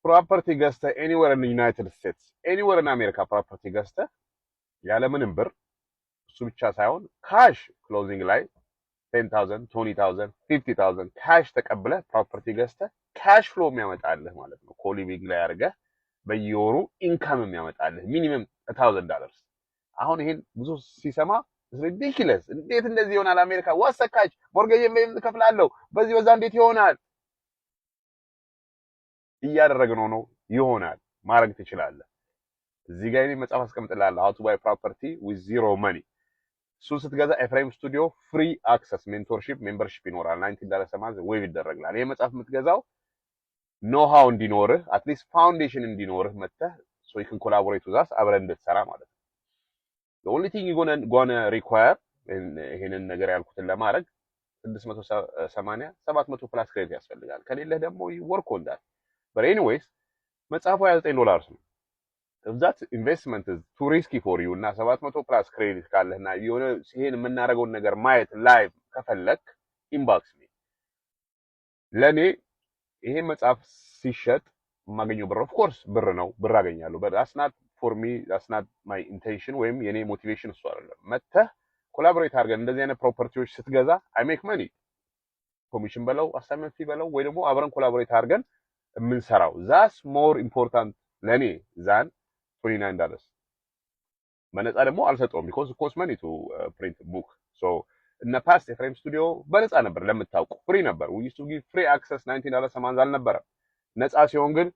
ፕሮፐርቲ ገዝተህ ኤኒዌር ኢን ዩናይትድ ስቴትስ ኤኒዌር ኢን አሜሪካ ፕሮፐርቲ ገዝተህ ያለምንም ብር እሱ ብቻ ሳይሆን ካሽ ክሎዚንግ ላይ 10,000 20,000 50,000 ካሽ ተቀብለህ ፕሮፐርቲ ገዝተህ ካሽ ፍሎ የሚያመጣልህ ማለት ነው። ኮሊቪንግ ላይ አድርገህ በየወሩ ኢንካም የሚያመጣልህ ሚኒመም $1,000። አሁን ይሄን ብዙ ሲሰማ ሪዲኩለስ እንዴት እንደዚህ ይሆናል? አሜሪካ ወሰካች ሞርጌጅ ከፍላለሁ በዚህ በዛ እንዴት ይሆናል? እያደረግነው ነው። ይሆናል፣ ማድረግ ትችላለህ። እዚህ ጋር እኔ መጽሐፍ አስቀምጥልሃለሁ how to buy property with zero money። እሱን ስትገዛ ኤፍሬም ስቱዲዮ ፍሪ አክሰስ ሜንቶርሺፕ ሜምበርሺፕ ይኖራል። $19 ዌብ ይደረግላል። ይሄ መጽሐፍ የምትገዛው ኖሃው እንዲኖርህ አትሊስት ፋውንዴሽን እንዲኖርህ መተህ so you can collaborate with us አብረን እንድትሰራ ማለት ነው። the only thing you gonna require ይሄንን ነገር ያልኩትን ለማድረግ 680 700 ፕላስ ክሬዲት ያስፈልጋል። ከሌለህ ደግሞ work on that but anyways መጽሐፉ $29 ነው። if that investment is too risky for you እና 700 ፕላስ ክሬዲት ካለህና የሆነ ይሄን የምናደርገውን ነገር ማየት ላይቭ ከፈለክ ኢንቦክስ ሚ። ለኔ ይሄ መጽሐፍ ሲሸጥ የማገኘው ብር ኦፍ ኮርስ ብር ነው፣ ብር አገኛለሁ but that's not for me, that's not my intention ወይም የኔ ሞቲቬሽን እሱ አይደለም። መተህ ኮላቦሬት አድርገን እንደዚህ አይነት ፕሮፐርቲዎች ስትገዛ I make money ኮሚሽን በለው አሳይመንት ፊ በለው ወይ ደግሞ አብረን ኮላቦሬት አድርገን የምንሰራው that's more important ለኔ than $29 በነፃ ደግሞ አልሰጠውም because it costs money to print book so እነ ፓስት ኤፍሬም ስቱዲዮ በነፃ ነበር ለምታውቁ ፍሪ ነበር we used to give free access $19 ማንዝ አልነበረም ነፃ ሲሆን ግን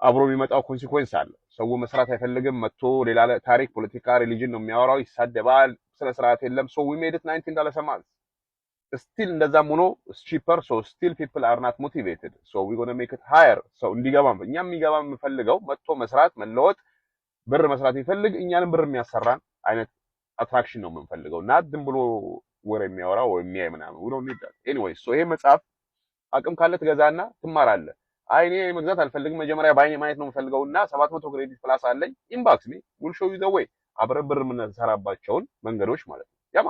አብሮ የሚመጣው ኮንሲኩዌንስ አለ ሰው መስራት አይፈልግም መጥቶ ሌላ ታሪክ ፖለቲካ ሪሊጅን ነው የሚያወራው ይሳደባል ስለ ስርዓት የለም so we made it $19 a month still እንደዛም ሆኖ cheaper so still people are not motivated so we're going to make it higher so እንዲገባም እኛም የሚገባ የምፈልገው መጥቶ መስራት መለወጥ ብር መስራት ይፈልግ እኛንም ብር የሚያሰራን አይነት አትራክሽን ነው የምንፈልገው እና ዝም ብሎ ወሬ የሚያወራው ወይ የሚያይ ምናምን we don't need that anyway so ይሄ መጽሐፍ አቅም ካለ ትገዛና ትማራለህ አይ እኔ መግዛት አልፈልግም መጀመሪያ ባይኔ ማየት ነው የምፈልገውና 700 ክሬዲት ፕላስ አለኝ ኢንቦክስ ሚ will show you the way አብረን ብር የምንሰራባቸውን መንገዶች ማለት ነው ያማ